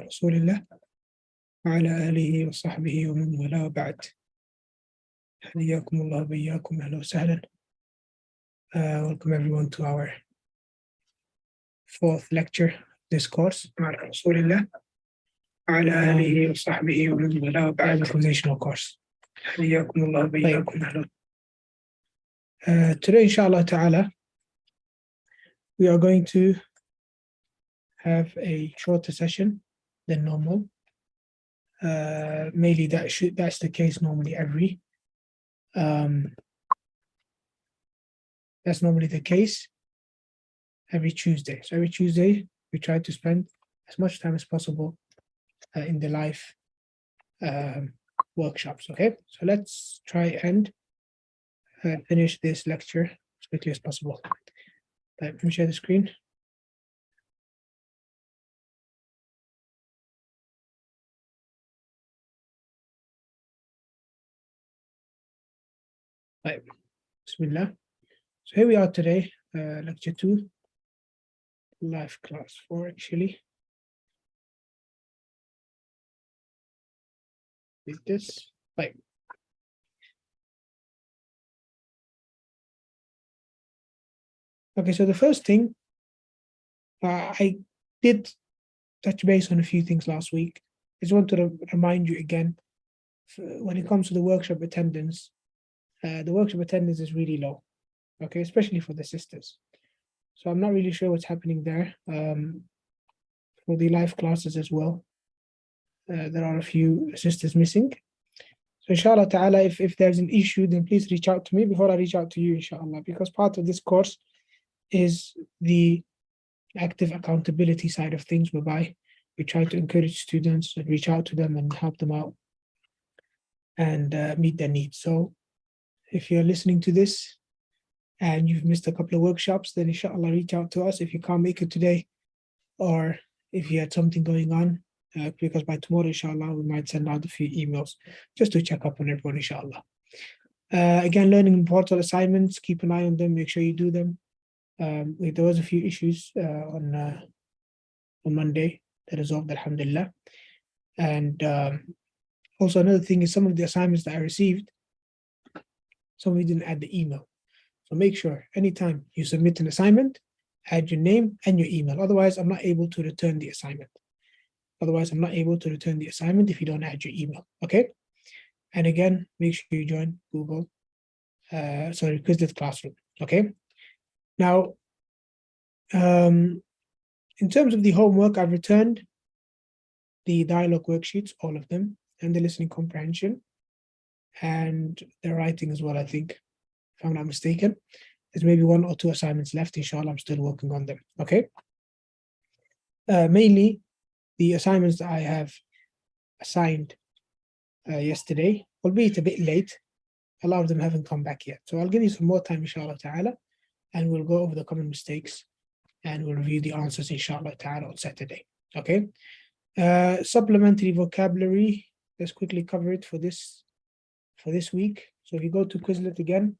رسول الله وعلى آله وصحبه ومن والاه بعد. حياكم الله وبياكم. أهلا وسهلا. Welcome everyone to our fourth lecture this course مع رسول الله وعلى آله وصحبه ومن والاه بعد. Conversational course. حياكم الله وبياكم. أهلا. Today inshallah ta'ala we are going to have a shorter session than normal. Mainly that's the case normally that's normally the case every Tuesday. So every Tuesday we try to spend as much time as possible in the live workshops. Okay, so let's try and finish this lecture as quickly as possible. Let me share the screen. Right. Bismillah. So here we are today, lecture 2, live class 4 actually. Like this. Right. Okay, so the first thing, I did touch base on a few things last week. I just want to remind you again, when it comes to the workshop attendance, the workshop attendance is really low, okay, especially for the sisters. So I'm not really sure what's happening there. For the live classes as well, there are a few sisters missing. So inshallah ta'ala, if there's an issue, then please reach out to me before I reach out to you, inshallah, because part of this course is the active accountability side of things, whereby we try to encourage students and reach out to them and help them out and meet their needs. So if you're listening to this and you've missed a couple of workshops, then inshallah reach out to us if you can't make it today, or if you had something going on, because by tomorrow inshallah we might send out a few emails just to check up on everyone, inshallah. Again, learning portal assignments, keep an eye on them, make sure you do them. There was a few issues on Monday that resolved, alhamdulillah. And also another thing is some of the assignments that I received, some of you didn't add the email. So make sure anytime you submit an assignment, add your name and your email. Otherwise, I'm not able to return the assignment. If you don't add your email, okay? And again, make sure you join Google, Quizlet Classroom, okay? Now, in terms of the homework, I've returned the dialogue worksheets, all of them, and the listening comprehension, and the writing as well, I think, if I'm not mistaken. There's maybe 1 or 2 assignments left, inshallah. I'm still working on them, okay? Mainly, the assignments that I have assigned yesterday, albeit a bit late, a lot of them haven't come back yet. So I'll give you some more time, inshallah ta'ala, and we'll go over the common mistakes and we'll review the answers, inshallah ta'ala, on Saturday, okay? Supplementary vocabulary, let's quickly cover it for this week. So if you go to Quizlet again,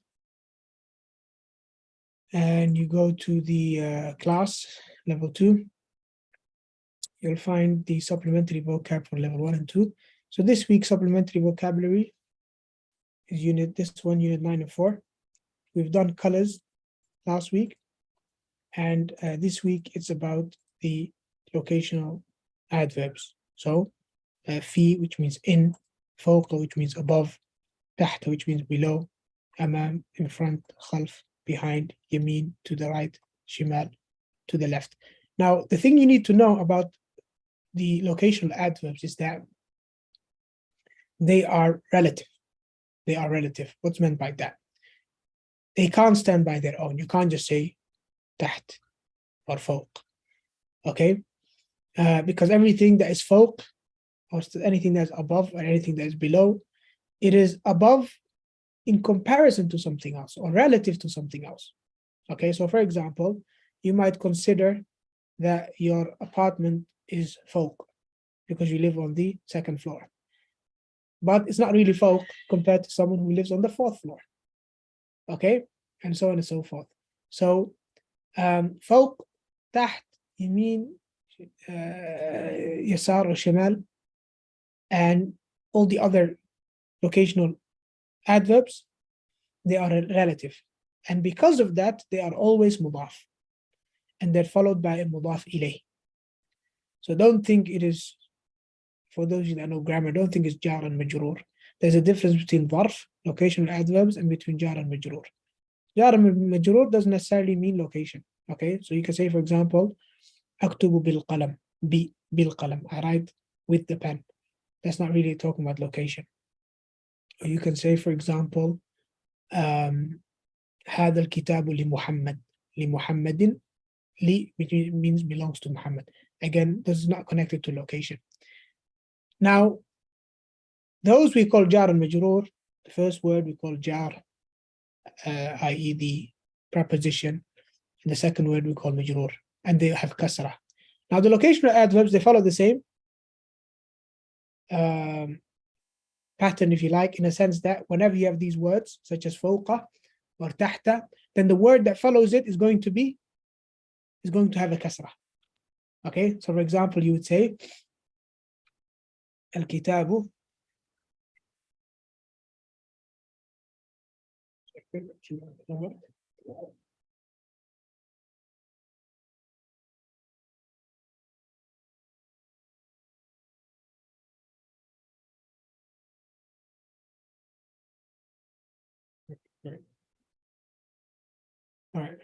and you go to the class, level 2, you'll find the supplementary vocab for level 1 and 2. So this week, supplementary vocabulary is unit 9 and 4. We've done colors last week, and this week it's about the locational adverbs. So fi, which means in, fawqa, which means above, tahta, which means below, amam, in front, khalf, behind, yameen, to the right, shimal, to the left. Now, the thing you need to know about the locational adverbs is that they are relative. What's meant by that? They can't stand by their own. You can't just say taht or fawq, okay? Because everything that is fawq, or anything that's above, or anything that is below, it is above in comparison to something else, or relative to something else, okay? So for example, you might consider that your apartment is fawq because you live on the 2nd floor, but it's not really fawq compared to someone who lives on the 4th floor, okay? And so on and so forth. So fawq, taht, yameen, يسار or shimal, and all the other locational adverbs, they are relative. And because of that, they are always mudaf. And they're followed by a mudaf ilayh. So don't think it is, for those of you that know grammar, don't think it's jar and majroor. There's a difference between dharf, locational adverbs, and between jar and majroor. Jar and majroor doesn't necessarily mean location. Okay, so you can say, for example, aktubu bil qalam, bil qalam, I write with the pen. That's not really talking about location. Or you can say, for example, هذا الكتاب لمحمد, لمحمد, li, which means belongs to Muhammad. Again, this is not connected to location. Now, those we call jar and majroor. The first word we call jar, i.e. the preposition. And the second word we call majroor. And they have kasrah. Now, the locational adverbs, they follow the same pattern, if you like, in a sense that whenever you have these words, such as fawqa or tahta, then the word that follows it is going to have a kasrah. Okay, so for example, you would say, al-kitabu all right.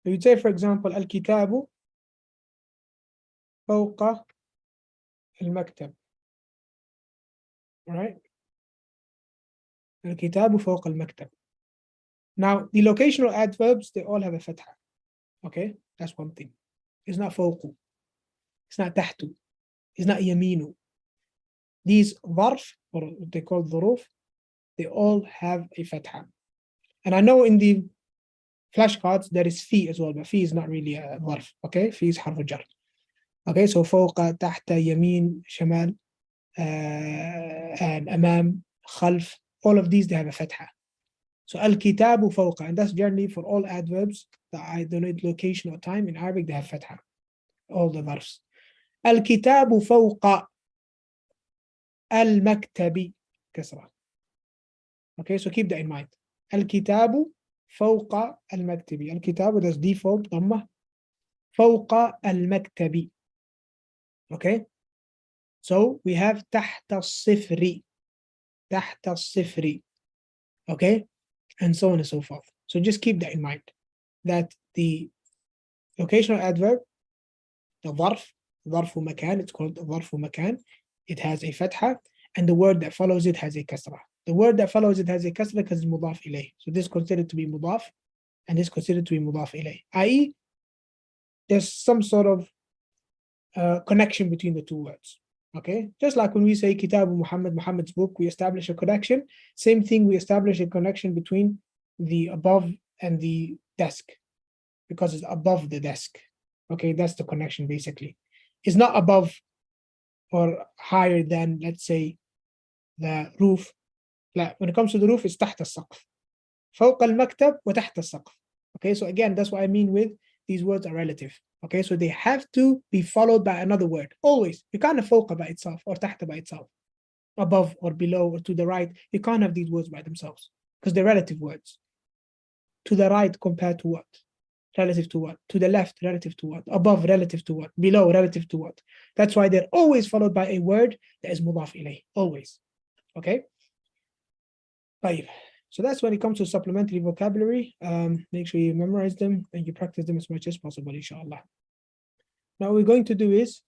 So you'd say, for example, al-kitabu fawqa al-maktab. All right. Al-kitabu fawqa al-maktab. Now, the locational adverbs, they all have a fatha. Okay, that's one thing. It's not fawqu. It's not tahtu. It's not yaminu. These dharf, or what they call dhuruf, they all have a fatha. And I know in the flashcards there is fi as well, but fi is not really a dharf. Okay, fi is harf jar. Okay, so fawqa, tahta, yamin, shamal, and amam, khalf, all of these they have a fatha. So al-kitabu fawqa, and that's generally for all adverbs that I don't know location or time in Arabic, they have fatha. All the dharfs. Al-kitabu fawqa al-maktabi kasra. Okay, so keep that in mind. Al-kitabu fawqa al-maktabi. Al-kitabu, that's default dhamma. Fawqa al-maktabi. Okay, so we have tahta al-sifri. Tahta al-sifri. Okay, and so on and so forth. So just keep that in mind, that the locational adverb, the dharfu makan, it's called dharfu makan, it has a fatha, and the word that follows it has a kasrah. The word that follows it has a kasrah because it's mudaf ilayh. So this is considered to be mudaf, and this is considered to be mudaf ilayh. i.e., there's some sort of connection between the two words. Okay, just like when we say Kitabu Muhammad, Muhammad's book, we establish a connection. Same thing, we establish a connection between the above and the desk, because it's above the desk. Okay, that's the connection basically. It's not above or higher than, let's say, the roof. When it comes to the roof, it's تحت السقف. فوق المكتب وتحت السقف. Okay, so again, that's what I mean with these words are relative. Okay, so they have to be followed by another word. Always. You can't have fawqa by itself or tahta by itself. Above or below or to the right. You can't have these words by themselves because they're relative words. To the right compared to what? Relative to what? To the left, relative to what? Above, relative to what? Below, relative to what? That's why they're always followed by a word that is mudaf ilayh. Always. Okay? طيب. So that's when it comes to supplementary vocabulary. Make sure you memorize them and you practice them as much as possible, inshallah. Now, what we're going to do is,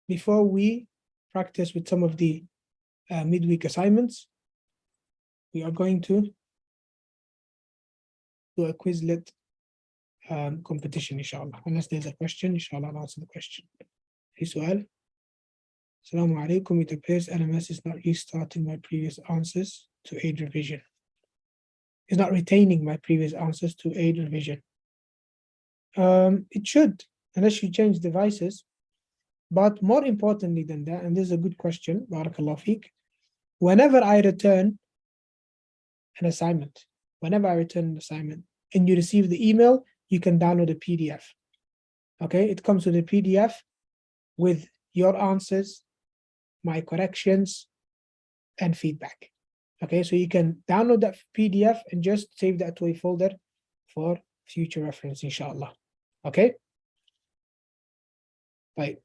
before we practice with some of the midweek assignments, we are going to do a Quizlet competition, inshallah. Unless there's a question, inshallah, I'll answer the question. Hey, Su'al. Assalamu alaikum. It appears LMS is not restarting my previous answers to aid revision. It's not retaining my previous answers to aid revision. It should, unless you change devices. But more importantly than that, and this is a good question, barakallahu feek, whenever I return an assignment, and you receive the email, you can download a PDF. Okay, it comes with a PDF with your answers, my corrections, and feedback. Okay, so you can download that PDF and just save that to a folder for future reference, inshallah. Okay. Right.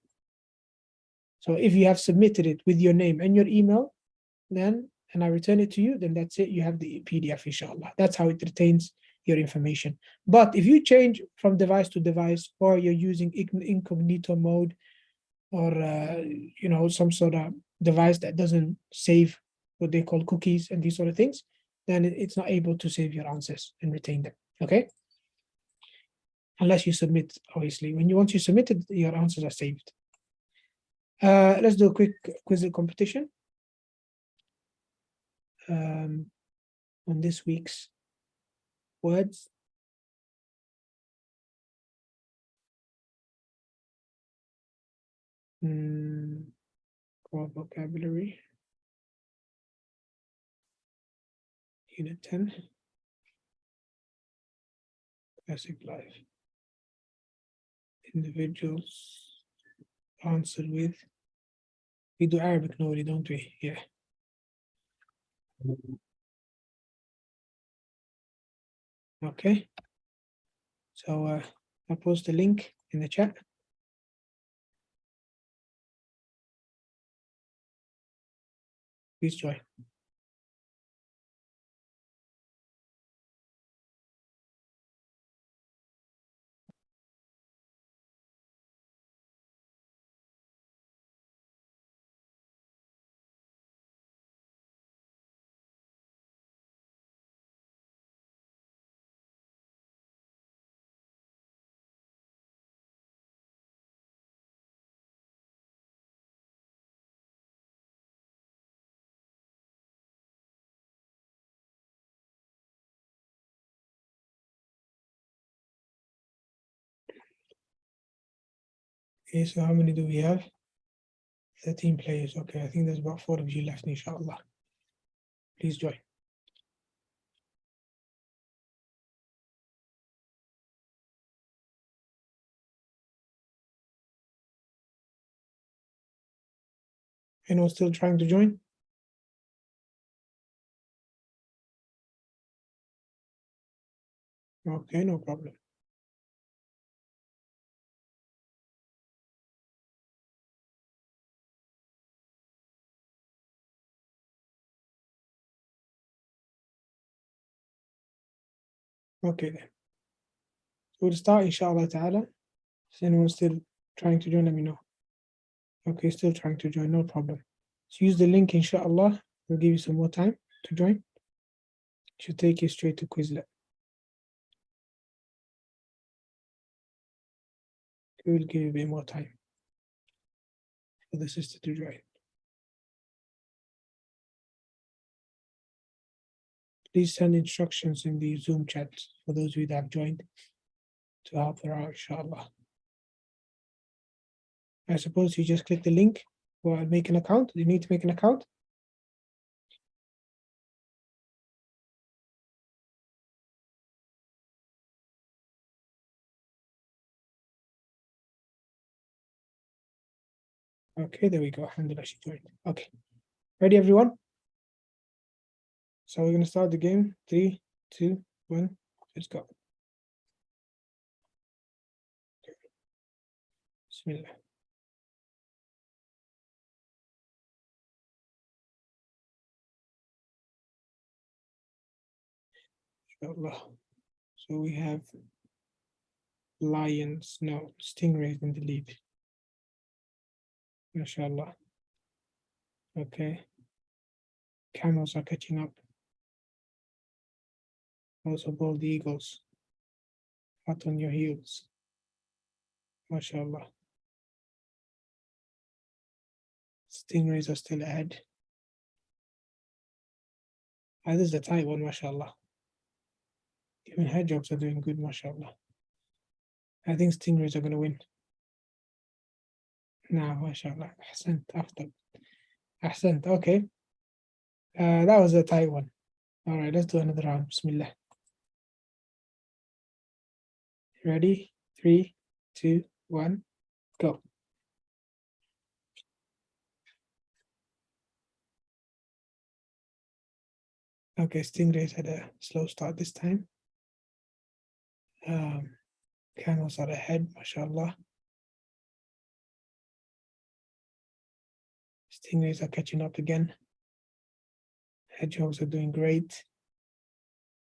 So if you have submitted it with your name and your email, then, and I return it to you, then that's it. You have the PDF, inshallah. That's how it retains your information. But if you change from device to device, or you're using incognito mode, or you know, some sort of device that doesn't save what they call cookies and these sort of things, then it's not able to save your answers and retain them. Okay. Unless you submit, obviously. Once you submit it, your answers are saved. Let's do a quick Quizlet competition on this week's words. Core vocabulary, Unit 10, Classic Life. Individuals answered with. We do Arabic normally, don't we? Yeah. Okay. So I'll post the link in the chat. Please join. Okay, so how many do we have? 13 players. Okay, I think there's about 4 of you left, inshallah. Please join. Anyone still trying to join? Okay, no problem. Okay then. So we'll start, inshallah ta'ala. Is anyone still trying to join? Let me know. Okay, still trying to join, no problem. So use the link, inshallah. We'll give you some more time to join. It should take you straight to Quizlet. We will give you a bit more time for the sister to join. Please send instructions in the Zoom chat for those of you that have joined to help her out, inshallah. I suppose you just click the link or make an account. You need to make an account. Okay, there we go. Alhamdulillah, she joined. Okay. Ready, everyone? So we're going to start the game. 3, 2, 1. Let's go. Okay. Bismillah. Inshallah. So we have lions, no, stingrays in the lead. MashaAllah. Okay. Camels are catching up. Also bald eagles. Hot on your heels. MashaAllah. Stingrays are still ahead. Ah, this is the tight one, MashaAllah. Even hedgehogs are doing good, MashaAllah. I think stingrays are going to win. Now, MashaAllah. Ahsant, after. Ahsant, okay. That was a tight one. All right, let's do another round. Bismillah. Ready? 3, 2, 1, go. Okay, stingrays had a slow start this time. Camels are ahead, mashallah. Stingrays are catching up again. Hedgehogs are doing great.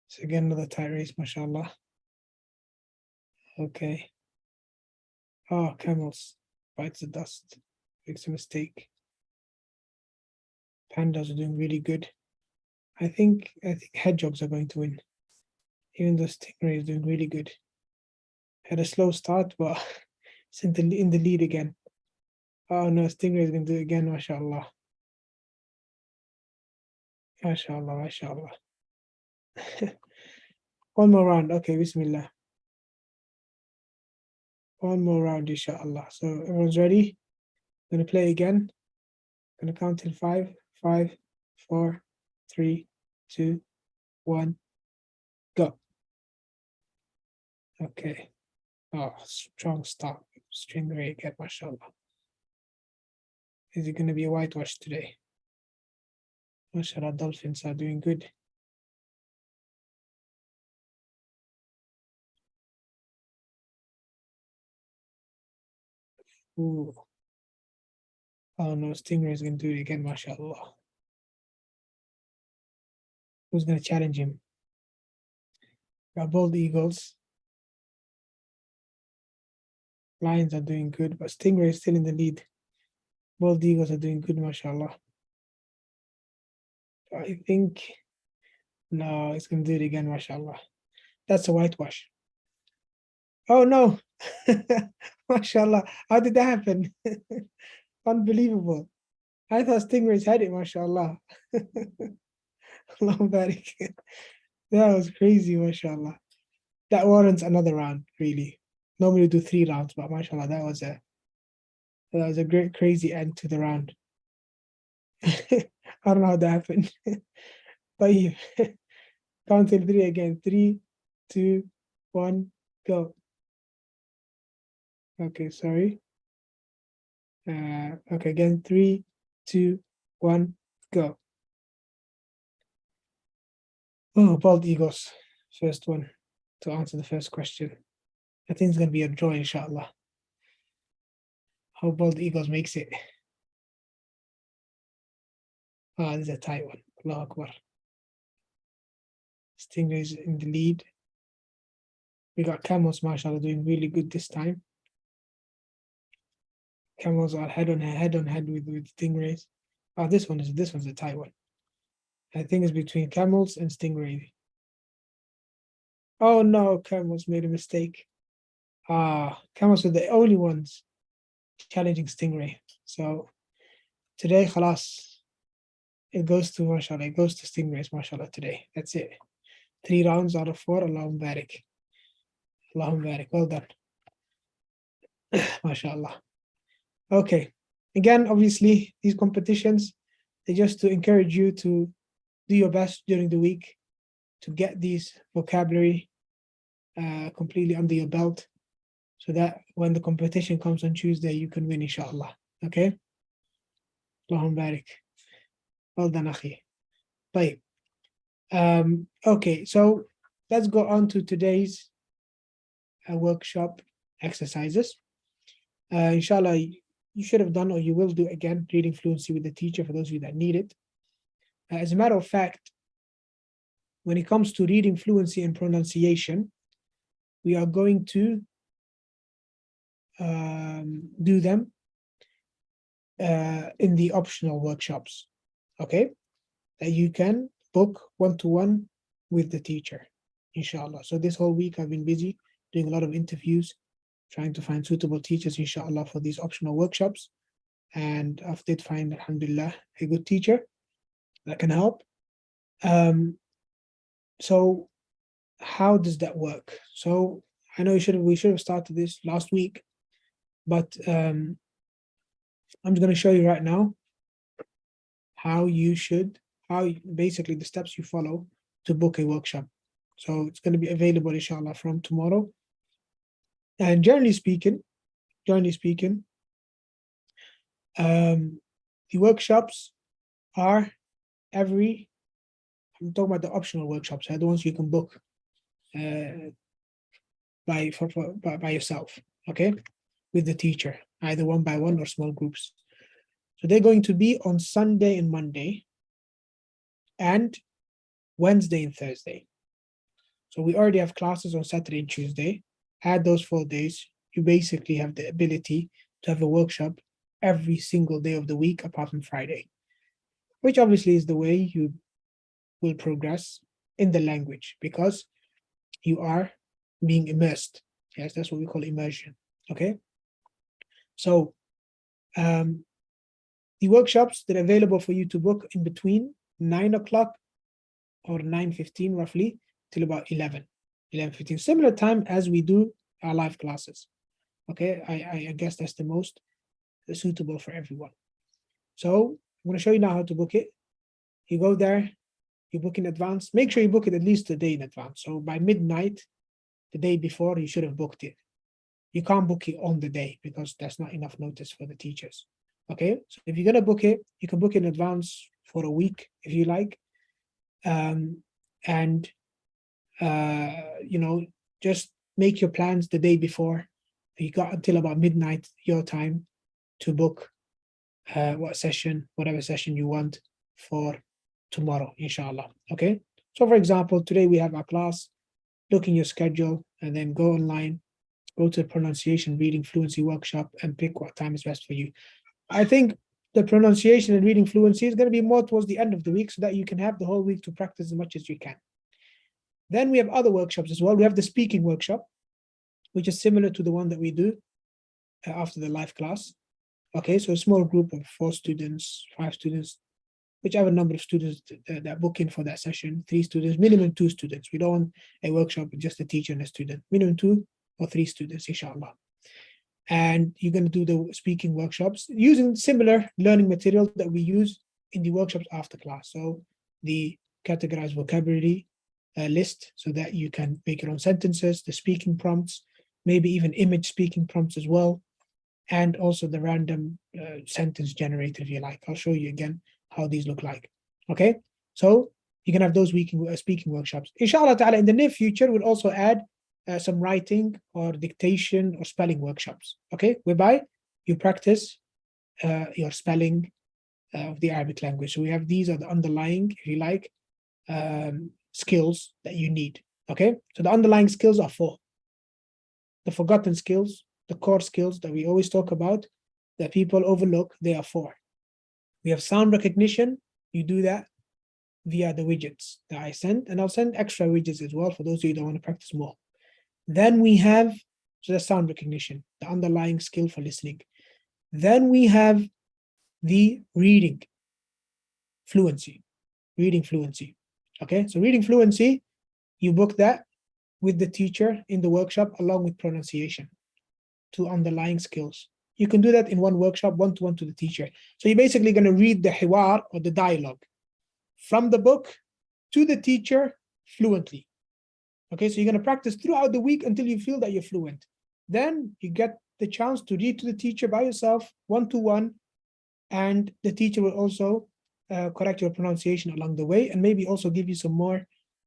So again, another tight race, mashallah. Okay. Oh, camels bites the dust. Makes a mistake. Pandas are doing really good. I think hedgehogs are going to win. Even though stingray is doing really good. Had a slow start, but it's in the lead again. Oh no, stingray is going to do it again, mashallah. Mashallah, mashallah. One more round. Okay, bismillah. One more round, inshallah. So everyone's ready? I'm gonna play again. I'm gonna count till 5, 5, 4, 3, 2, 1, go. Okay. Oh, strong start. Stingray again, mashallah. Is it gonna be a whitewash today? Mashallah, dolphins are doing good. Ooh. Oh no, Stingray is going to do it again, mashallah. Who's going to challenge him? Got bald eagles. Lions are doing good, but Stingray is still in the lead. Bald eagles are doing good, mashallah. I think, no, it's going to do it again, mashallah. That's a whitewash. Oh no, mashallah. How did that happen? Unbelievable. I thought Stingrays had it, mashallah. Allahu barik. That was crazy, mashallah. That warrants another round, really. Normally we do 3 rounds, but mashallah, that was a great crazy end to the round. I don't know how that happened. But count till 3 again. 3, 2, 1, go. Okay, sorry. Okay, again, 3, 2, 1, go. Oh, bald eagles. First one to answer the first question. I think it's gonna be a draw, inshallah. How bald eagles makes it. Ah, this is a tight one. Allahu Akbar. Stingrays in the lead. We got camels, mashallah, doing really good this time. Camels are head on head with stingrays. Oh, this one's a tight one. I think it's between camels and stingray. Oh no, camels made a mistake. Camels are the only ones challenging stingray. So today, khalas, it goes to mashallah. It goes to stingrays, mashallah. Today, that's it. 3 rounds out of 4. Allahumma barik. Allahumma barik. Well done. Mashallah. Okay. Again, obviously, these competitions, they're just to encourage you to do your best during the week to get these vocabulary completely under your belt, so that when the competition comes on Tuesday, you can win, inshallah. Okay? Allahumma barik. Well done, akhi. Bye. Okay, so let's go on to today's workshop exercises. Inshallah, you should have done, or you will do again, reading fluency with the teacher for those of you that need it. As a matter of fact, when it comes to reading fluency and pronunciation, we are going to do them in the optional workshops, okay? That you can book one-to-one with the teacher, inshallah. So this whole week I've been busy doing a lot of interviews, trying to find suitable teachers, inshallah, for these optional workshops. And I did find, alhamdulillah, a good teacher that can help. So how does that work? So I know we should have started this last week, but I'm just going to show you right now how basically the steps you follow to book a workshop. So it's going to be available, inshallah, from tomorrow. And generally speaking, the workshops are I'm talking about the optional workshops, the ones you can book by yourself, okay, with the teacher, either one by one or small groups. So they're going to be on Sunday and Monday, and Wednesday and Thursday. So we already have classes on Saturday and Tuesday. Add those 4 days, you basically have the ability to have a workshop every single day of the week apart from Friday, which obviously is the way you will progress in the language, because you are being immersed. Yes, that's what we call immersion. Okay. So the workshops that are available for you to book in between 9 o'clock or 9:15 roughly till about 11:15, similar time as we do our live classes. Okay, I guess that's the most suitable for everyone. So I'm going to show you now how to book it. You go there, you book in advance. Make sure you book it at least a day in advance. So by midnight, the day before, you should have booked it. You can't book it on the day because there's not enough notice for the teachers. Okay, so if you're going to book it, you can book it in advance for a week if you like. And just make your plans the day before. You got until about midnight your time to book whatever session you want for tomorrow, inshallah. Okay, so for example, today we have our class. Look in your schedule and then go online, go to the pronunciation reading fluency workshop and pick what time is best for you. I think the pronunciation and reading fluency is going to be more towards the end of the week so that you can have the whole week to practice as much as you can. Then we have other workshops as well. We have the speaking workshop, which is similar to the one that we do after the live class. Okay, so a small group of 4 students, 5 students, whichever number of students that book in for that session, 3 students, minimum 2 students. We don't want a workshop with just a teacher and a student, minimum 2 or 3 students, inshallah. And you're going to do the speaking workshops using similar learning material that we use in the workshops after class. So the categorized vocabulary list, so that you can make your own sentences, the speaking prompts, maybe even image speaking prompts as well, and also the random sentence generator if you like. I'll show you again how these look like. Okay, so you can have those speaking workshops. Inshallah ta'ala, in the near future, we'll also add some writing or dictation or spelling workshops. Okay, whereby you practice your spelling of the Arabic language. So we have these are the underlying, if you like, skills that you need. Okay, so the underlying skills are 4. The forgotten skills, the core skills that we always talk about, that people overlook, they are 4. We have sound recognition. You do that via the widgets that I sent, and I'll send extra widgets as well for those of you who don't want to practice more. Then we have the sound recognition, the underlying skill for listening. Then we have the reading fluency. Okay, so reading fluency, you book that with the teacher in the workshop along with pronunciation, 2 underlying skills. You can do that in one workshop, one-to-one to the teacher. So you're basically going to read the hiwar or the dialogue from the book to the teacher fluently. Okay, so you're going to practice throughout the week until you feel that you're fluent. Then you get the chance to read to the teacher by yourself, one-to-one, and the teacher will also correct your pronunciation along the way and maybe also give you some more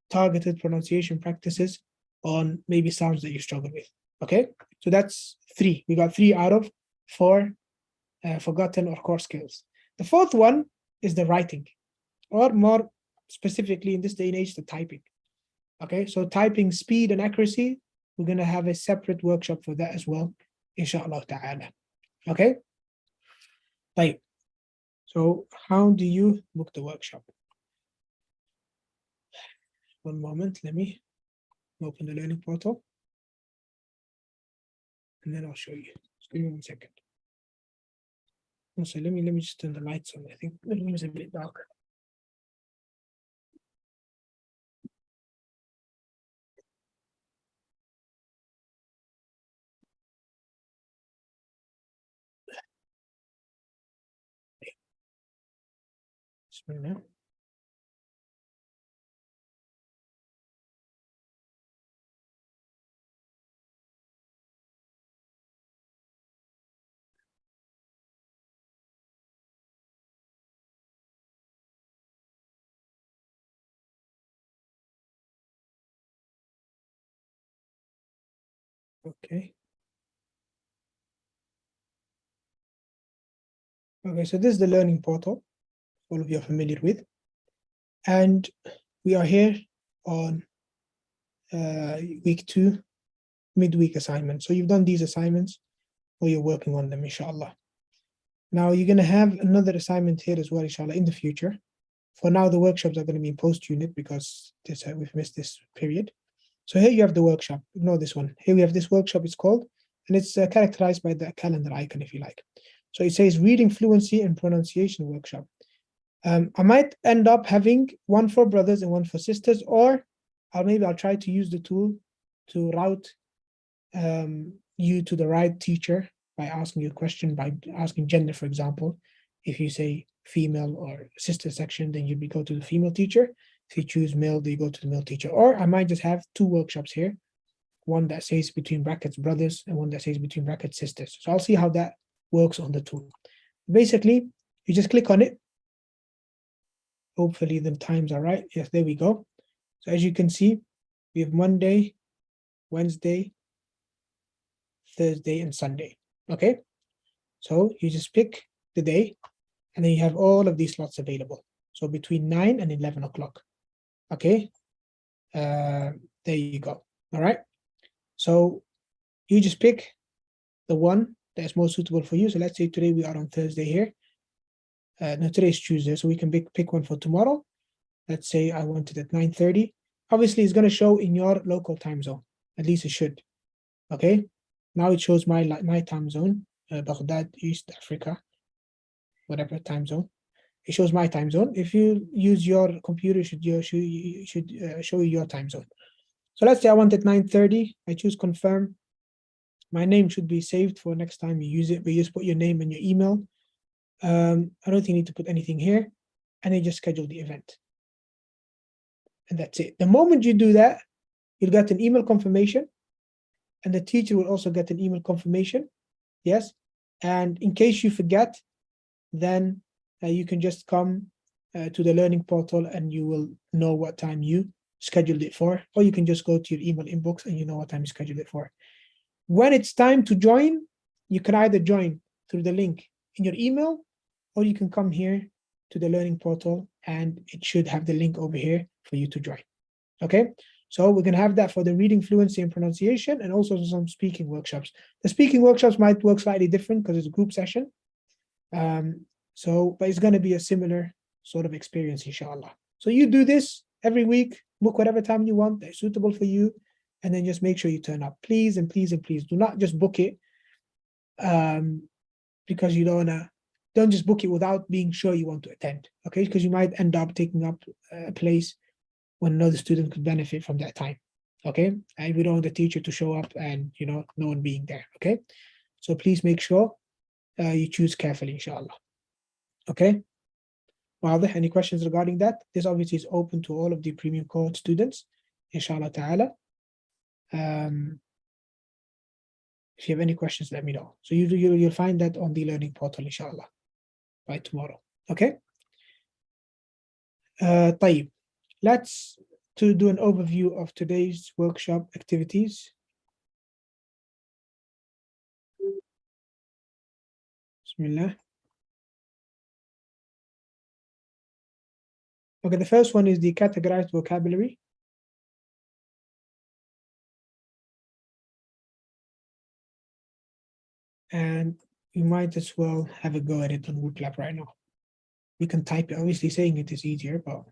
targeted pronunciation practices on maybe sounds that you struggle with. Okay, so that's 3. We got 3 out of 4 forgotten or core skills. The 4th one is the writing, or more specifically in this day and age, the typing. Okay, so typing speed and accuracy, we're going to have a separate workshop for that as well, inshallah ta'ala. Okay, right. So how do you book the workshop? One moment, let me open the learning portal and then I'll show you. Just give me 1 second. Also, let me just turn the lights on. I think the room is a bit dark. Now. Okay. Okay, so this is the learning portal all of you are familiar with. And we are here on week 2, midweek assignment. So you've done these assignments or you're working on them, inshallah. Now you're going to have another assignment here as well, inshallah, in the future. For now, the workshops are going to be in post-unit because we've missed this period. So here you have the workshop. Ignore this one. Here we have this workshop, it's called, and it's characterized by the calendar icon, if you like. So it says Reading Fluency and Pronunciation Workshop. I might end up having one for brothers and one for sisters, or I'll try to use the tool to route you to the right teacher by asking you a question, by asking gender, for example. If you say female or sister section, then you'd go to the female teacher. If you choose male, then you go to the male teacher. Or I might just have 2 workshops here, one that says between brackets brothers and one that says between brackets sisters. So I'll see how that works on the tool. Basically, you just click on it. Hopefully the times are right. Yes, there we go. So as you can see, we have Monday, Wednesday, Thursday, and Sunday. Okay, so you just pick the day, and then you have all of these slots available. So between 9 and 11 o'clock. Okay, there you go. All right, so you just pick the one that's most suitable for you. So let's say today we are on Thursday here. No, today's Tuesday, so we can pick one for tomorrow. Let's say I want it at 9:30. Obviously, it's going to show in your local time zone. At least it should. Okay. Now it shows my time zone, Baghdad, East Africa, whatever time zone. It shows my time zone. If you use your computer, it should show you your time zone. So let's say I want it 9:30. I choose confirm. My name should be saved for next time you use it. But you just put your name and your email. I don't think you need to put anything here, and then just schedule the event. And that's it. The moment you do that, you'll get an email confirmation, and the teacher will also get an email confirmation. Yes. And in case you forget, then you can just come to the learning portal and you will know what time you scheduled it for, or you can just go to your email inbox and you know what time you scheduled it for. When it's time to join, you can either join through the link in your email, or you can come here to the learning portal and it should have the link over here for you to join. Okay, so we're going to have that for the reading fluency and pronunciation, and also some speaking workshops. The speaking workshops might work slightly different because it's a group session. But it's going to be a similar sort of experience, inshallah. So you do this every week, book whatever time you want that's suitable for you, and then just make sure you turn up. Please and please and please do not just book it because you don't just book it without being sure you want to attend, okay? Because you might end up taking up a place when another student could benefit from that time, okay? And we don't want the teacher to show up and, no one being there, okay? So please make sure you choose carefully, inshallah, okay? Well, any questions regarding that? This obviously is open to all of the premium cohort students, inshallah ta'ala. If you have any questions, let me know. So you'll find that on the learning portal, inshallah, by tomorrow, okay? طيب. Let's do an overview of today's workshop activities. Bismillah. Okay, the first one is the categorized vocabulary. And you might as well have a go at it on WordLab right now. You can type it. Obviously, saying it is easier, but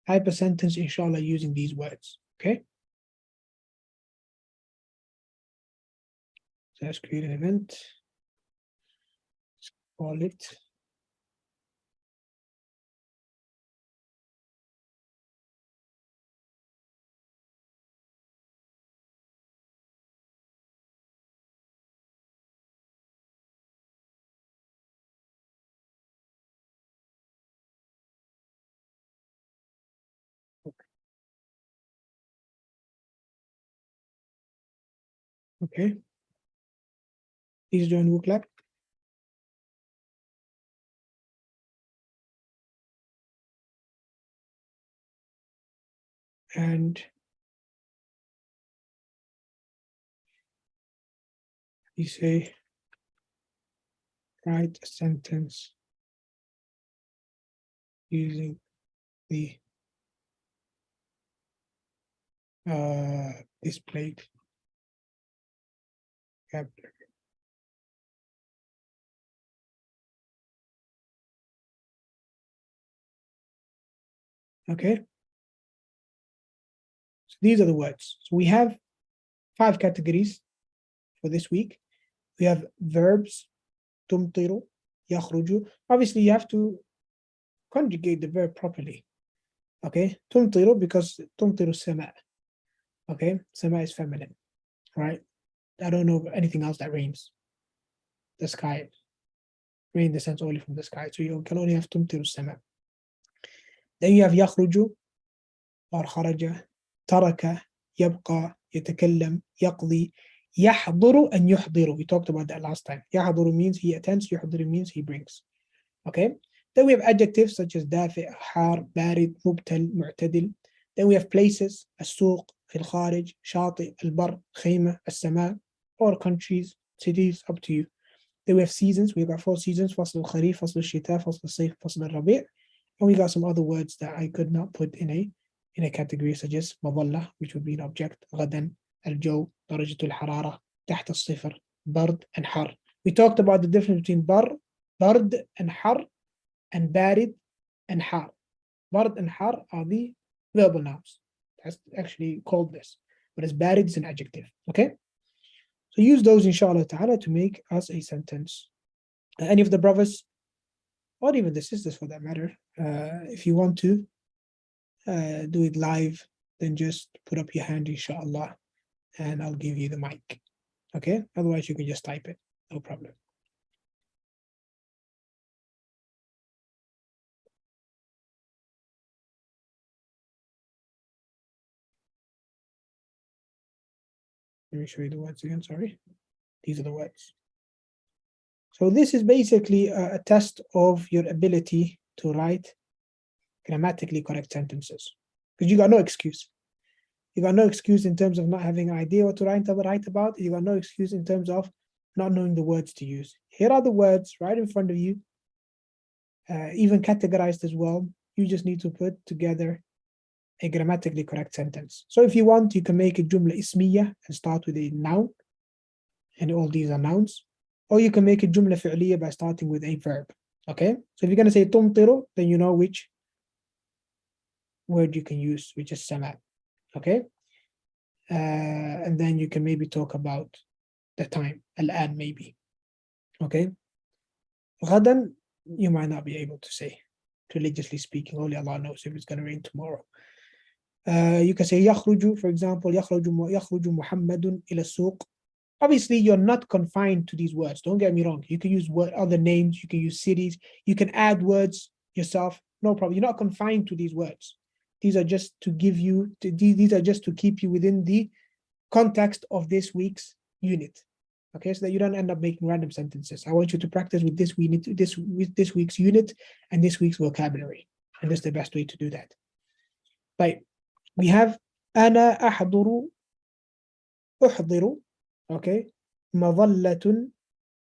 type a sentence, inshallah, using these words, okay? So let's create an event. Let's call it. Okay. Please join WordLab. And you say, write a sentence using the displayed vocabulary. Okay. So these are the words. So we have 5 categories for this week. We have verbs, تمطر, يخرج. Obviously, you have to conjugate the verb properly. Okay, تمطر because تمطر السماء. Okay, سماء is feminine, right? I don't know anything else that rains. The sky, rain descends only from the sky, so you can only have تمطر السماء. Then you have يخرج or خرج, ترك, يبقى, يتكلم, يقضي, يحضر and يحضر. We talked about that last time. يحضر means he attends, يحضر means he brings. Okay. Then we have adjectives such as دافئ, حار, بارد, مبتل, معتدل. Then we have places, السوق, في الخارج, شاطئ, البر, خيمة, السماء, or countries, cities, up to you. Then we have seasons. We've got 4 seasons: فصل الخريف, فصل الشتاء, فصل الصيف, فصل الربيع. And we got some other words that I could not put in a category, such as مظلة, which would be an object, غدا, الجو, درجة الحرارة, تحت الصفر, برد and حر. We talked about the difference between برد and حر, and بارد and حار. برد and حار are the verbal nouns. That's actually called this. Whereas بارد is an adjective. Okay? So use those inshallah ta'ala to make us a sentence. Any of the brothers, or even the sisters for that matter, if you want to do it live, then just put up your hand inshallah and I'll give you the mic. Okay? Otherwise you can just type it. No problem. Let me show you the words again, sorry. These are the words. So this is basically a test of your ability to write grammatically correct sentences. Because you got no excuse. You got no excuse in terms of not having an idea what to write about. You got no excuse in terms of not knowing the words to use. Here are the words right in front of you, even categorized as well. You just need to put together a grammatically correct sentence. So if you want, you can make a jumla ismiya and start with a noun, and all these are nouns. Or you can make a jumla fi'liya by starting with a verb. Okay? So if you're going to say tumtiru, then you know which word you can use, which is sama. Okay? And then you can maybe talk about the time, al-an maybe. Okay? Ghadan, you might not be able to say. Religiously speaking, only Allah knows if it's going to rain tomorrow. You can say يخرج, for example, يخرج محمد إلى السوق. Obviously, you're not confined to these words. Don't get me wrong. You can use other names. You can use cities. You can add words yourself. No problem. You're not confined to these words. These are just to give you. These are just to keep you within the context of this week's unit. Okay, so that you don't end up making random sentences. I want you to practice with this week's unit and this week's vocabulary, and that's the best way to do that. Right. We have أنا أحضر okay, مظلة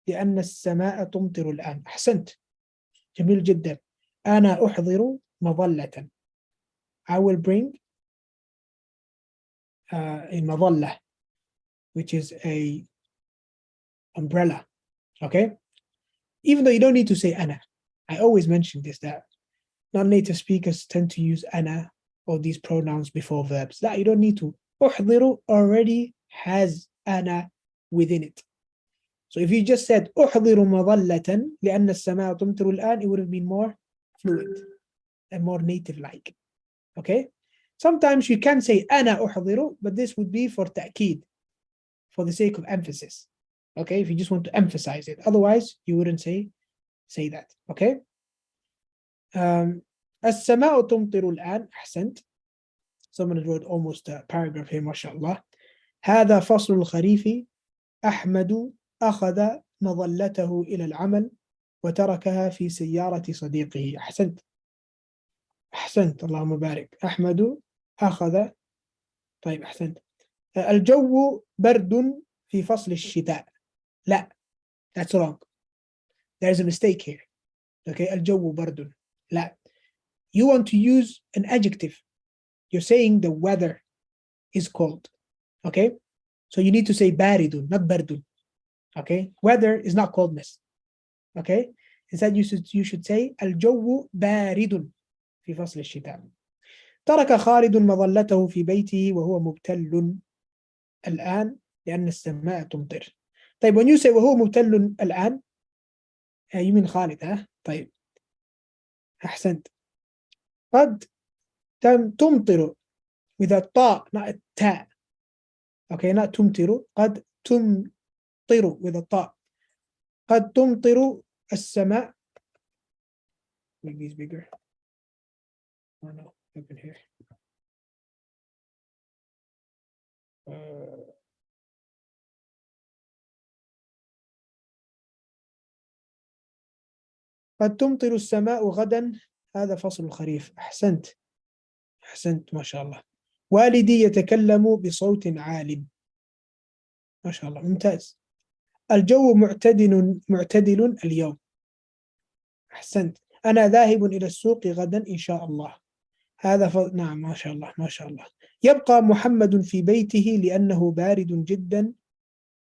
لأن السماء تمطر الآن. أحسنت. جميل جدا. أنا أحضر مظلة. I will bring a مظلة, which is a umbrella. Okay? Even though you don't need to say أنا. I always mention this, that non-native speakers tend to use أنا or these pronouns before verbs. That you don't need to. أحضر already has أنا within it. So if you just said أحضر مظلة لأن السماء تمطر الآن, it would have been more fluent and more native-like. Okay? Sometimes you can say أنا أحضر, but this would be for تأكيد, for the sake of emphasis. Okay? If you just want to emphasize it. Otherwise, you wouldn't say that. Okay? السماء تمطر الآن. أحسنت. Someone wrote almost a paragraph here, mashallah. هذا فصل الخريف. أحمد أخذ مظلته إلى العمل وتركها في سيارة صديقه. أحسنت. أحسنت. اللهم بارك. أحمد أخذ. طيب أحسنت. الجو برد في فصل الشتاء. لا, that's wrong. There's a mistake here. Okay, الجو برد. لا. You want to use an adjective. You're saying the weather is cold. Okay, so you need to say باردٌ, not بردٌ. Okay, weather is not coldness. Okay, instead you should say الجو بارد في فصل الشتاء. ترك خالد مظلته في بيته وهو مبتل الآن لأن السماء تمطر. طيب, when you say وهو مبتل الآن, you mean خالد, ها? طيب, أحسنت. قد تمطر with a طاء, not a تاء. Okay, not تمطر, قد تمطر with a طاء. قد تمطر السماء. Make these bigger. Oh no, open here. قد تمطر السماء غدا. هذا فصل الخريف. أحسنت, أحسنت ما شاء الله. والدي يتكلم بصوت عال. ما شاء الله, ممتاز. الجو معتدل اليوم. أحسنت. أنا ذاهب إلى السوق غدا إن شاء الله. هذا نعم, ما شاء الله ما شاء الله. يبقى محمد في بيته لأنه بارد جدا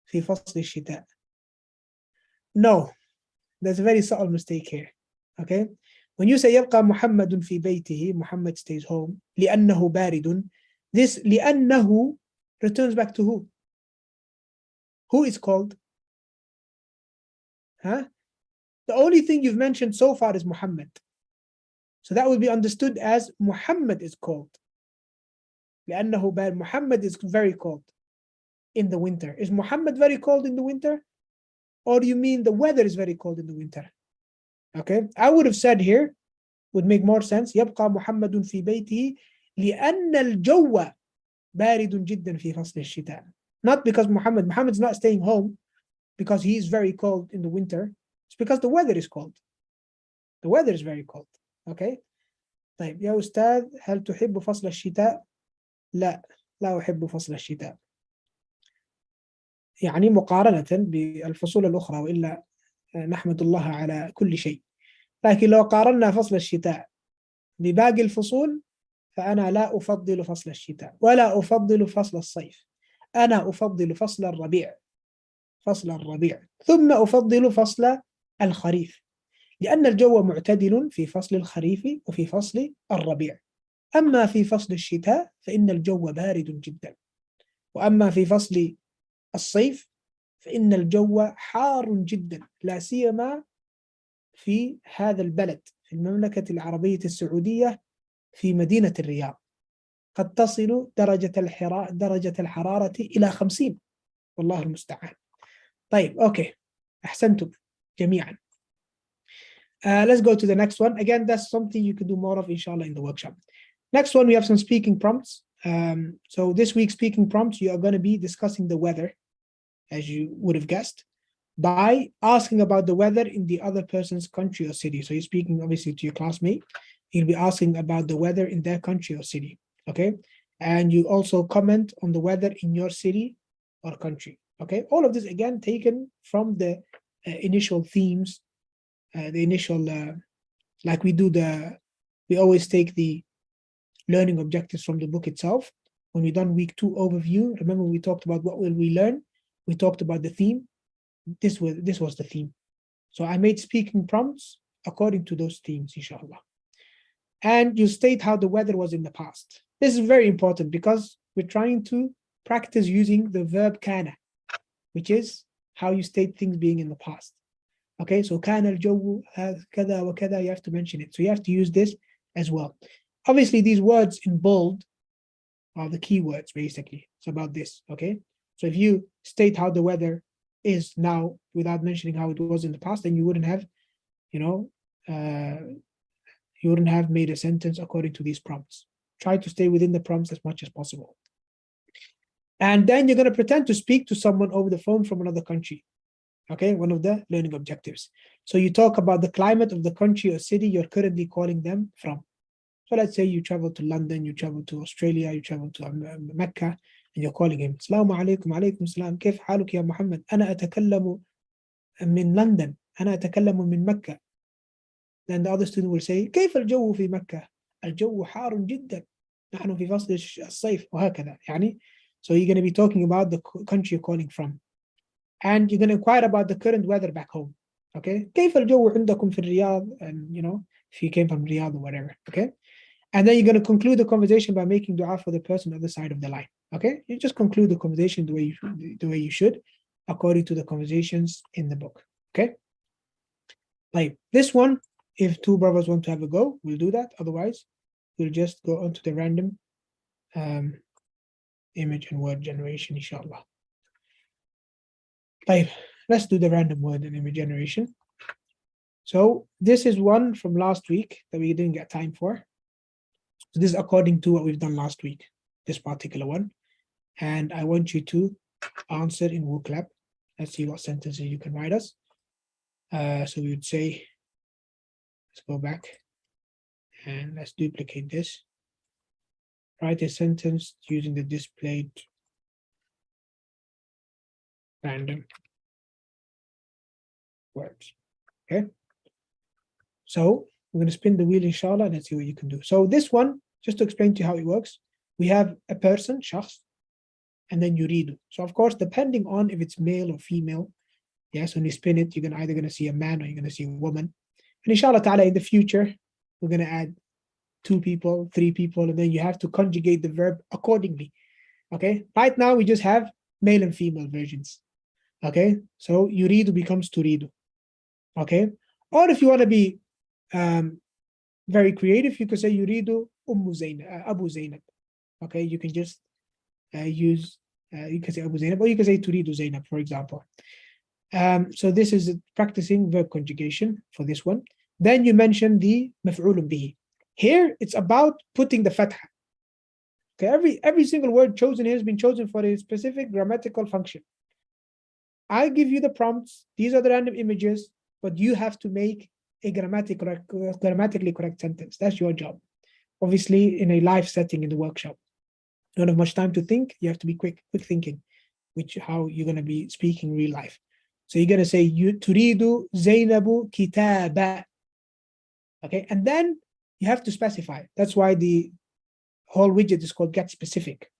في فصل الشتاء. No, there's a very subtle mistake here. Okay, when you say يبقى محمد في بيته, Muhammad stays home لأنه بارد, this لأنه returns back to who? Who is called? Huh? The only thing you've mentioned so far is Muhammad. So that will be understood as Muhammad is cold. لأنه بارد. Muhammad is very cold in the winter. Is Muhammad very cold in the winter? Or do you mean the weather is very cold in the winter? Okay, I would have said here, would make more sense. يبقى محمد في بيته لأن الجو بارد جدا في فصل الشتاء. Not because Muhammad's not staying home because he is very cold in the winter. It's because the weather is cold. The weather is very cold. Okay. طيب يا أستاذ, هل تحب فصل الشتاء؟ لا, لا أحب فصل الشتاء. يعني مقارنة بالفصول الأخرى, وإلا نحمد الله على كل شيء. لكن لو قارنا فصل الشتاء بباقي الفصول فأنا لا أفضل فصل الشتاء ولا أفضل فصل الصيف. أنا أفضل فصل الربيع, فصل الربيع, ثم أفضل فصل الخريف, لأن الجو معتدل في فصل الخريف وفي فصل الربيع. أما في فصل الشتاء فإن الجو بارد جدا, وأما في فصل الصيف فإن الجو حار جدا, لا سيما في هذا البلد في المملكة العربية السعودية في مدينة الرياض. قد تصل درجة الحرارة إلى 50, والله المستعان. طيب, okay, أحسنتم جميعا. Let's go to the next one. Again, that's something you can do more of, inshallah, in the workshop. Next one, we have some speaking prompts. So this week's speaking prompts, you are going to be discussing the weather, as you would have guessed, by asking about the weather in the other person's country or city. So you're speaking obviously to your classmate. You'll be asking about the weather in their country or city. Okay. And you also comment on the weather in your city or country. Okay. All of this again taken from the initial themes, like we always take the learning objectives from the book itself. When we done week 2 overview, remember we talked about what will we learn? We talked about the theme. This was the theme. So I made speaking prompts according to those themes, inshallah. And you state how the weather was in the past. This is very important because we're trying to practice using the verb kana, which is how you state things being in the past. Okay, so kana al-jawu kada wa kada, you have to mention it. So you have to use this as well. Obviously, these words in bold are the key words, basically. It's about this, okay? So if you state how the weather is now without mentioning how it was in the past, then you wouldn't have, you wouldn't have made a sentence according to these prompts. Try to stay within the prompts as much as possible. And then you're going to pretend to speak to someone over the phone from another country. Okay, one of the learning objectives. So you talk about the climate of the country or city you're currently calling them from. So let's say you travel to London, you travel to Australia, you travel to Mecca, and you're calling him. Assalamu alaikum, alaikum salam, كيف حالك يا محمد? أنا أتكلم من لندن. أنا أتكلم من مكة. Then the other student will say كيف الجو في مكة؟ الجو حار جدا. نحن في فصل الصيف وهكذا يعني. So you're going to be talking about the country you're calling from. And you're going to inquire about the current weather back home. Okay? كيف الجو عندكم في الرياض? And you know, if you came from Riyadh or whatever. Okay? And then you're going to conclude the conversation by making dua for the person on the other side of the line. Okay? You just conclude the conversation the way you should, according to the conversations in the book. Okay? Like this one, if two brothers want to have a go, we'll do that. Otherwise, we'll just go on to the random image and word generation, inshallah. Like, let's do the random word and image generation. So this is one from last week that we didn't get time for. So this is according to what we've done last week, this particular one. And I want you to answer in vocab. Let's see what sentences you can write us. So we would say, let's go back and let's duplicate this. Write a sentence using the displayed random words. Okay. So we're going to spin the wheel, inshallah, and let's see what you can do. So this one, just to explain to you how it works, we have a person, shakhs, and then yuridu. So of course, depending on if it's male or female, yes, when you spin it, you're either going to see a man or you're going to see a woman. And inshallah ta'ala, in the future, we're going to add 2 people, 3 people, and then you have to conjugate the verb accordingly. Okay, right now we just have male and female versions. Okay, so yuridu becomes turidu. Okay, or if you want to be very creative, you could say yuridu Abu Zainab. Okay, you can just use, you can say Abu Zainab, or you can say turidu Zainab, for example. So this is practicing verb conjugation for this one. Then you mention the maf'ulun bihi. Here it's about putting the fatha. Okay, every single word chosen here has been chosen for a specific grammatical function. I give you the prompts, these are the random images, but you have to make a grammatically correct sentence. That's your job. Obviously, in a live setting in the workshop. You don't have much time to think, you have to be quick thinking, which how you're going to be speaking real life. So you're going to say, turidu Zainabu kitaba. Okay, and then you have to specify. That's why the whole widget is called get specific.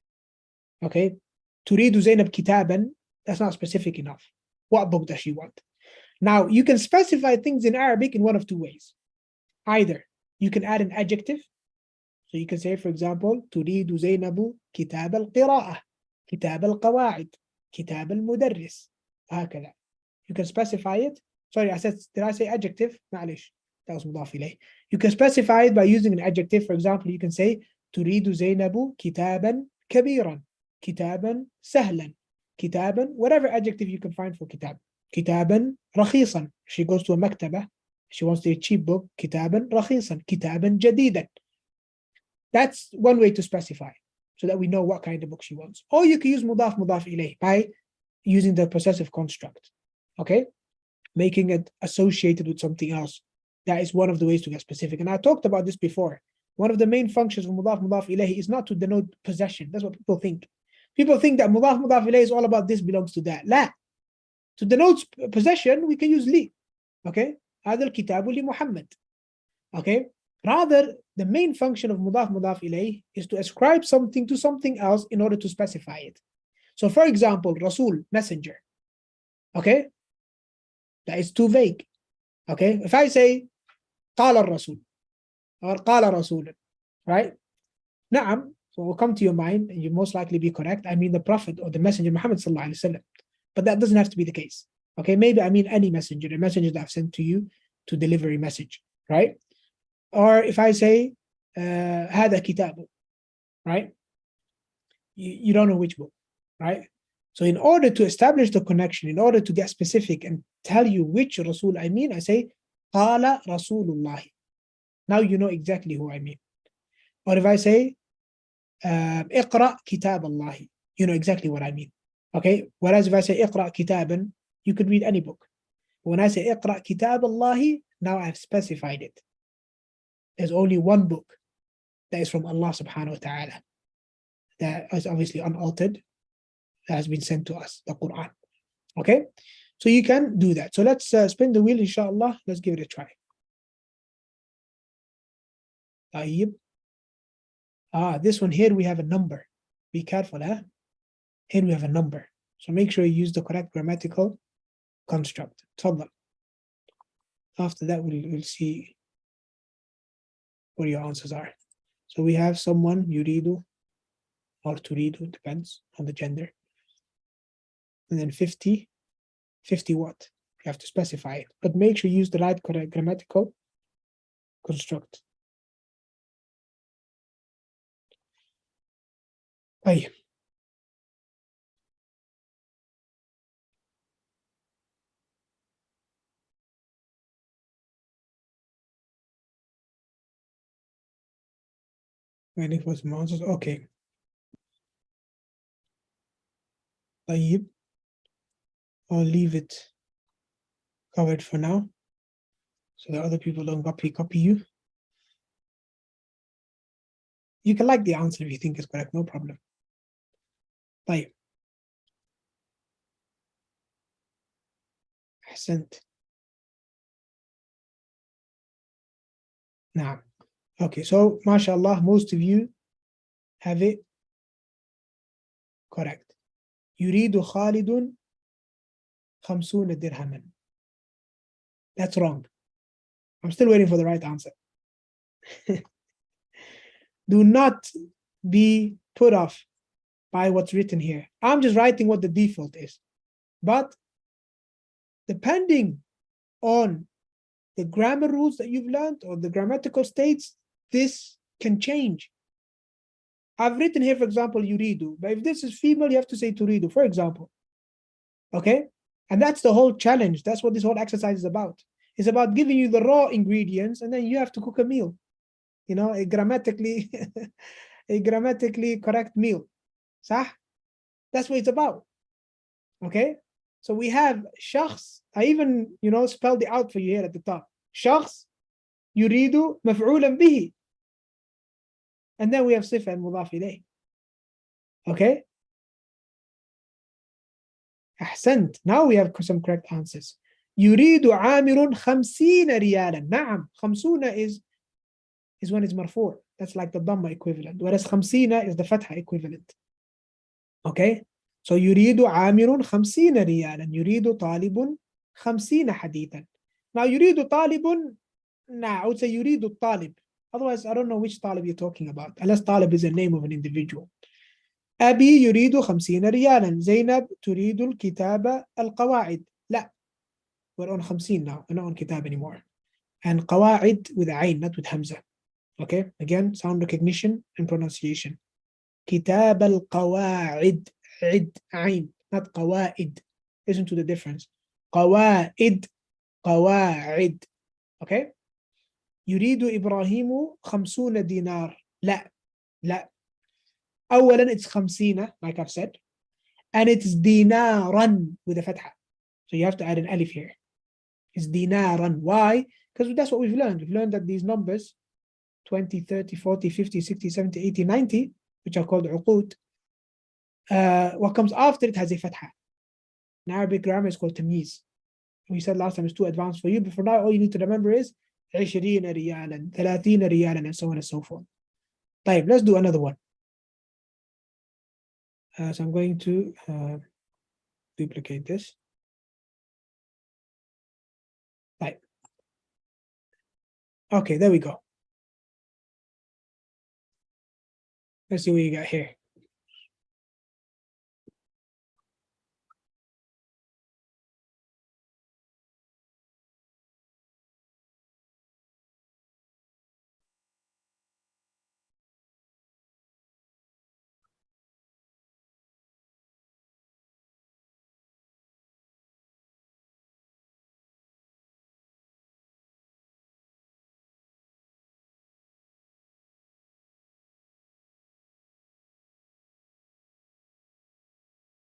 Okay, turidu Zainab kitaban, that's not specific enough. What book does she want? Now, you can specify things in Arabic in one of 2 ways. Either you can add an adjective. So you can say, for example, تريد زينب كتاب القراءة, كتاب القواعد, كتاب المدرس, هكذا. You can specify it. Sorry, did I say adjective? معلش, that was مضاف إليه. You can specify it by using an adjective. For example, you can say تريد زينب كتابا كبيرا, كتابا سهلا, كتابا, whatever adjective you can find for kitab. كتابا رخيصا, she goes to a maktaba, she wants a cheap book, كتابا رخيصا, كتابا جديدا. That's one way to specify, so that we know what kind of book she wants. Or you can use mudaf ilayh by using the possessive construct. Okay, making it associated with something else. That is one of the ways to get specific. And I talked about this before. One of the main functions of mudaf ilayh is not to denote possession. That's what people think. People think that mudaf ilayh is all about this belongs to that. La. To denote possession, we can use li. Okay, هذا الكتاب لمحمد. Okay, rather the main function of mudaf ilayh is to ascribe something to something else in order to specify it. So for example, Rasul, messenger. Okay, that is too vague. Okay, if I say قال الرسول or قال رسول, right? نعم, so it will come to your mind and you most likely be correct. I mean the Prophet or the Messenger Muhammad sallallahu alaihi wasallam. But that doesn't have to be the case. Okay, maybe I mean any messenger, the messenger that I've sent to you to deliver a message, right? Or if I say هذا كتاب, right? You don't know which book, right? So in order to establish the connection, in order to get specific and tell you which Rasul I mean, I say قال رسول الله. Now you know exactly who I mean. Or if I say اقرأ كتاب الله, you know exactly what I mean. Okay, whereas if I say اقرأ كتابا, you could read any book. When I say اقرأ كتاب الله, now I've specified it. There's only one book that is from Allah subhanahu wa ta'ala, that is obviously unaltered, that has been sent to us, the Quran. Okay, So you can do that. So let's spin the wheel, inshallah. Let's give it a try. This one here, we have a number. Be careful, huh? Here we have a number. So make sure you use the correct grammatical construct. Tafadhal. After that, we'll see what your answers are. So we have someone, yuridu or turidu, depends on the gender. And then 50 what? You have to specify it. But make sure you use the right correct grammatical construct. طيب. Waiting for some answers. Okay. طيب. I'll leave it covered for now, so that other people don't copy you. You can like the answer if you think it's correct, no problem. طيب. أحسنت. نعم. Okay, so mashallah, most of you have it correct. يريد خالد 50 درهما. That's wrong. I'm still waiting for the right answer. Do not be put off by what's written here. I'm just writing what the default is. But depending on the grammar rules that you've learned or the grammatical states, this can change. I've written here, for example, yuridu, but if this is female, you have to say turidu, for example. Okay? And that's the whole challenge. That's what this whole exercise is about. It's about giving you the raw ingredients, and then you have to cook a meal. You know, a grammatically correct meal. Sah? That's what it's about. Okay? So we have shakhs. I even, spelled it out for you here at the top. Shakhs, yuridu, maf'ulan bihi. And then we have sifa and mudaf ilayh. Okay? أحسنت. Now we have some correct answers. يريد عامر 50 ريالا. نعم. 50 is when it's marfu'. That's like the dhamma equivalent. Whereas 50 is the fatha equivalent. Okay? So يريد عامر 50 ريالا. يريد طالب 50 حديثا. Now يريد طالب. Nah, I would say يريد الطالب. Otherwise, I don't know which طالب you're talking about. Unless طالب is a name of an individual. أبي يريد 50 ريالا. زينب تريد الكتاب القواعد. لا. We're on 50 now. We're not on kitab anymore. And قواعد with a ayn, not with hamza. Okay? Again, sound recognition and pronunciation. كتاب القواعد. عد عين, not قواعد. Listen to the difference. قواعد. قواعد. Okay? يريد إبراهيم 50 دينار. لا. لا. أولا it's 50, like I've said. And it's dinaran with a fatha. So you have to add an alif here. It's dinaran. Why? Because that's what we've learned. We've learned that these numbers, 20, 30, 40, 50, 60, 70, 80, 90, which are called uqud, what comes after it has a fatha. In Arabic grammar is called tamyiz. We said last time it's too advanced for you, but for now all you need to remember is 20 ريالا, 30 ريالا, and so on and so forth. طيب, let's do another one. So I'm going to duplicate this. Right. Okay, there we go. Let's see what you got here.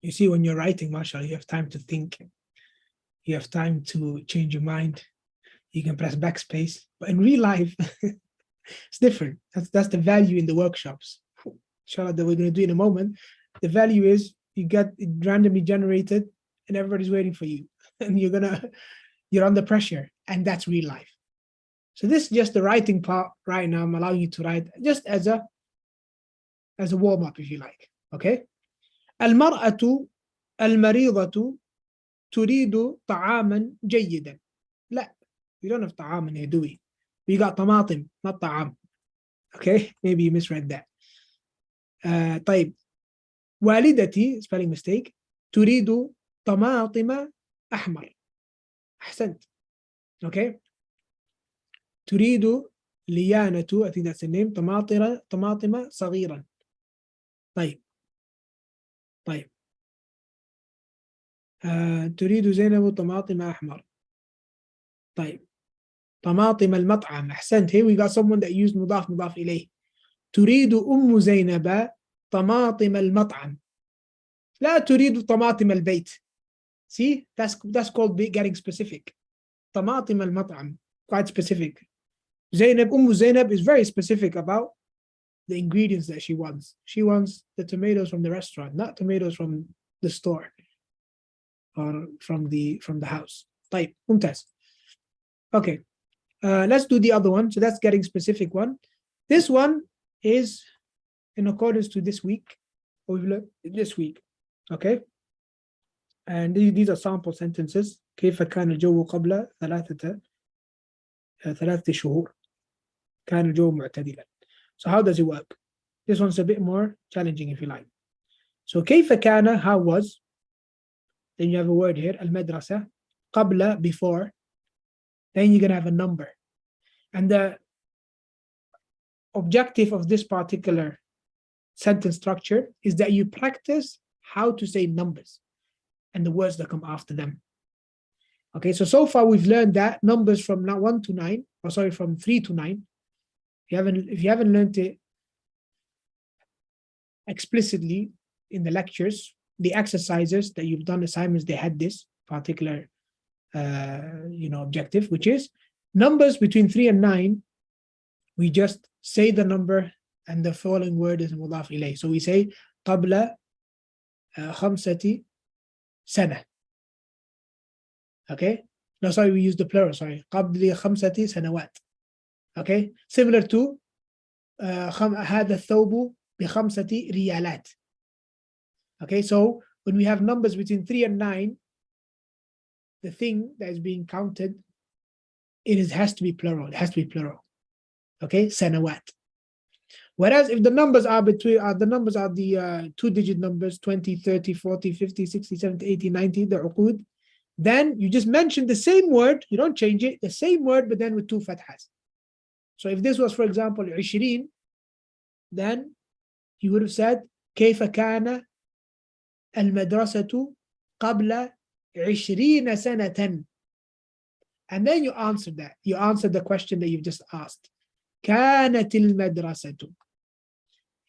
You see, when you're writing, mashallah, you have time to think. You have time to change your mind. You can press backspace. But in real life, it's different. That's the value in the workshops. Inshallah, that we're going to do in a moment. The value is you get it randomly generated and everybody's waiting for you. and you're under pressure, and that's real life. So this is just the writing part right now. I'm allowing you to write just as a warm up, if you like. Okay. المرأة المريضة تريد طعاما جيدا. لا, we don't have طعاما here, do we? We got طماطم, not طعام. Okay, maybe you misread that. طيب, والدتي, spelling mistake, تريد طماطم أحمر. أحسنت. Okay. تريد ليانة, I think that's the name, طماطم صغيرا. طيب. تريد زينب طماطم أحمر. طيب. طماطم المطعم. أحسنت. Here we got someone that used مضاف إليه. تريد أم زينب طماطم المطعم. لا تريد طماطم البيت. See, that's called getting specific. طماطم المطعم, quite specific. أم زينب is very specific about the ingredients that she wants. She wants the tomatoes from the restaurant, not tomatoes from the store or from the house. طيب, ممتاز. Okay, let's do the other one. So that's getting specific one. This one is in accordance to this week. We've learned this week. Okay, and these are sample sentences. كيف كان الجو قبل ثلاثة شهور؟ كان الجو معتدلا. So how does it work? This one's a bit more challenging, if you like. So كيف كان, how was, then you have a word here, المدرسة, قبل, before, then you're going to have a number. And the objective of this particular sentence structure is that you practice how to say numbers and the words that come after them. Okay, so far we've learned that numbers from 1 to 9, or sorry, from 3 to 9. If you haven't learned it explicitly in the lectures, the exercises that you've done, assignments, they had this particular objective, which is numbers between 3 and 9. We just say the number and the following word is مضاف إليه. So we say قبل 5 سنة. Okay, no, sorry, we use the plural, sorry, قبل 5 سنوات. Okay, similar to هذا الثوب ب5 ريالات. Okay, so when we have numbers between 3 and 9, the thing that is being counted, it has to be plural. It has to be plural. Okay, سنوات. Whereas if the numbers are the 2-digit numbers, 20, 30, 40, 50, 60, 70, 80, 90, the uqud, then you just mention the same word, you don't change it, the same word, but then with 2 fathas. So if this was, for example, 20, then you would have said كيف كان المدرسة قبل 20 سنة. And then you answer that. You answer the question that you've just asked. كانت المدرسة.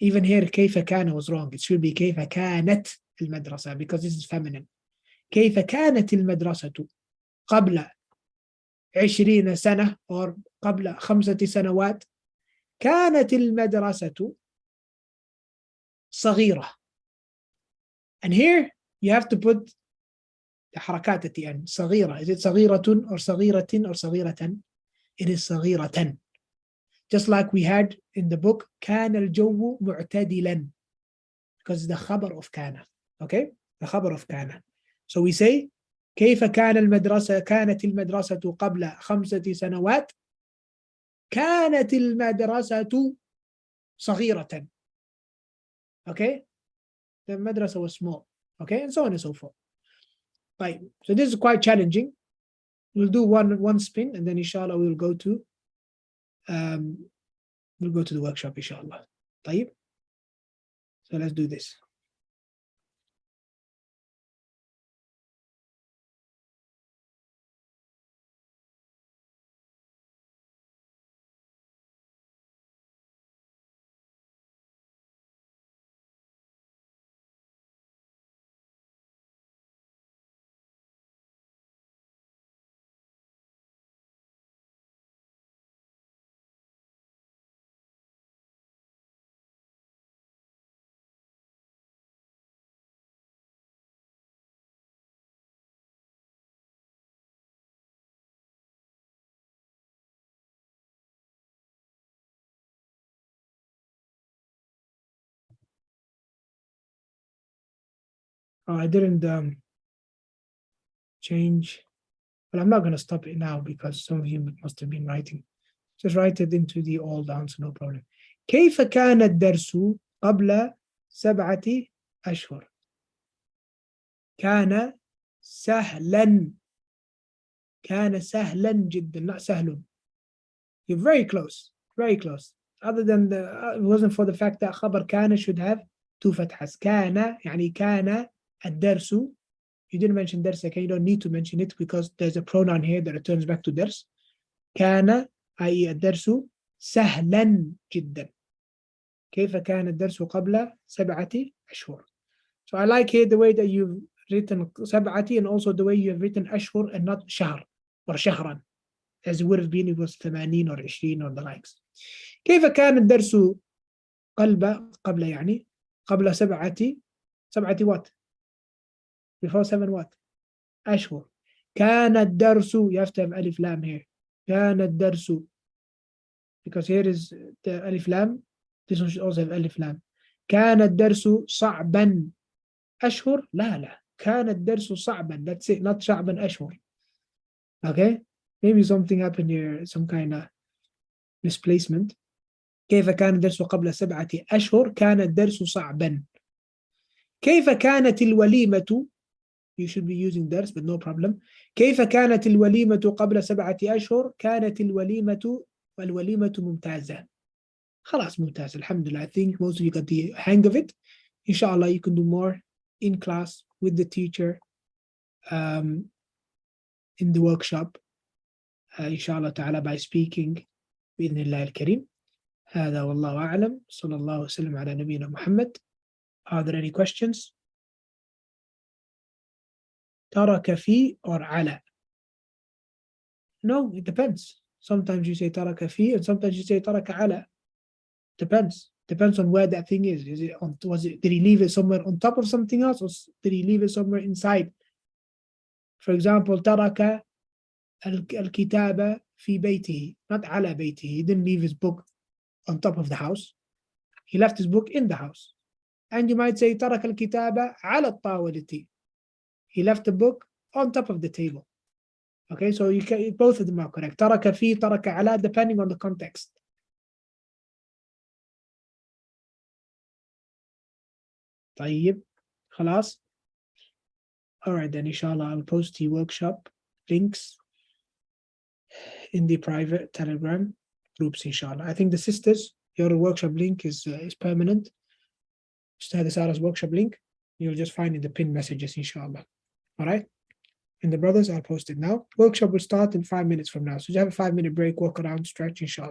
Even here, كيف كان was wrong. It should be كيف كانت المدرسة, because this is feminine. كيف كانت المدرسة قبل 20 سنة or قبل 5 سنوات. كانت المدرسة صغيرة. And here you have to put the حركات at the end. صغيرة. Is it صغيرة or صغيرة or صغيرة? It is صغيرة. Just like we had in the book, كان الجو معتدلا, because the خبر of كان. Okay, the خبر of كان. So we say كيف كانت المدرسة قبل 5 سنوات. كانت المدرسة صغيرة. Okay, the madrasa was small. Okay, and so on and so forth. Right. So this is quite challenging. We'll do one spin, and then inshallah we'll go to the workshop inshallah. طيب. So let's do this. Oh, I didn't change. Well, I'm not going to stop it now because some of you must have been writing. Just write it into the old answer, no problem. كيف كان الدرس قبل 7 أشهر؟ كان سهلا. كان سهلا جدا, not سهل. You're very close, very close. Other than it wasn't for the fact that خبر كان should have 2 فتحs. كان يعني كان الدرس. You didn't mention درس, okay? You don't need to mention it because there's a pronoun here that returns back to درس. كان أي الدرس سهلا جدا. كيف كان الدرس قبل 7 أشهر? So I like here the way that you've written 7 and also the way you have written أشهر and not شهر or شهرا as it would have been if it was 80 or 20 or the likes. كيف كان الدرس قبل يعني قبل 7 what? Before 7 what? أشهر. كان الدرس, you have to have ألف لام here. كان الدرس, because here is the ألف لام, this one should also have ألف لام. كان الدرس صعبا أشهر. لا كان الدرس صعبا, that's it, not صعبا أشهر. Okay, maybe something happened here, some kind of misplacement. كيف كان الدرس قبل 7 أشهر؟ كان الدرس صعبا. كيف كانت الوليمة? You should be using درس but no problem. كيف كانت الوليمة قبل 7 أشهر؟ كانت الوليمة ممتازة. خلاص ممتاز, alhamdulillah. I think most of you got the hang of it. Inshallah, you can do more in class with the teacher in the workshop. Inshallah ta'ala by speaking بإذن الله الكريم. هذا والله أعلم. صلى الله وسلم على نبينا محمد. Are there any questions? ترك في or على? No, it depends. Sometimes you say ترك في and sometimes you say ترك على. Depends on where that thing is. Is it on? Did he leave it somewhere on top of something else, or did he leave it somewhere inside? For example, ترك الكتاب في بيته, not على بيته. He didn't leave his book on top of the house. He left his book in the house. And you might say ترك الكتاب على الطاولة. He left the book on top of the table. Okay, so you can, both of them are correct. ترك في, ترك على, depending on the context. طيب, خلاص. Alright then, inshallah, I'll post the workshop links in the private Telegram groups, inshallah. I think the sisters, your workshop link is permanent. Ustad Sarah's workshop link, you'll just find in the pinned messages, inshallah. Alright? And the brothers, I'll post it now. Workshop will start in 5 minutes from now. So just have a 5-minute break, walk around, stretch, inshallah.